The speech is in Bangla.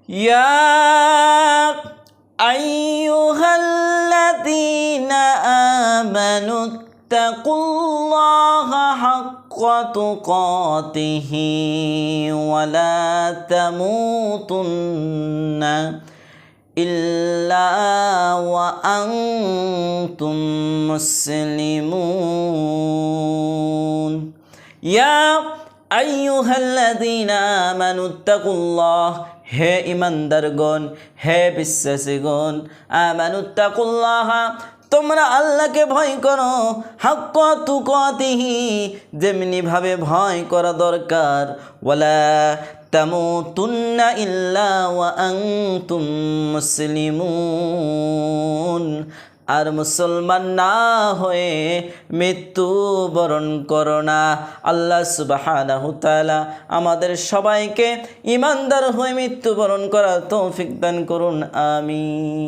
ইয়া আইয়ুহাল্লাযীনা আমানু ইত্তাকুল্লাহা হাক্কা তুকাতিহি ওয়া লা তামুতুন্না ইল্লা ওয়া আনতুম মুসলিমুন। ইয়া আইয়ুহাল্লাযীনা আমানু ইত্তাকুল্লাহ, হে ইমানদারগণ, হে বিশ্বাসীগণ, আমানু ইত্তাকুল্লাহ, তোমরা আল্লাহকে ভয় করো, হাক্কা তুকাতিহি, যেমনিভাবে ভয় করা দরকার, ওয়ালা তামুতুন্না ইল্লা ওয়া আনতুম মুসলিমুন, আর মুসলমান না হয়ে মৃত্যুবরণ করো না। আল্লাহ সুবহানাহু তাআলা আমাদের সবাইকে ঈমানদার হয়ে মৃত্যুবরণ করার তৌফিক দান করুন। আমিন।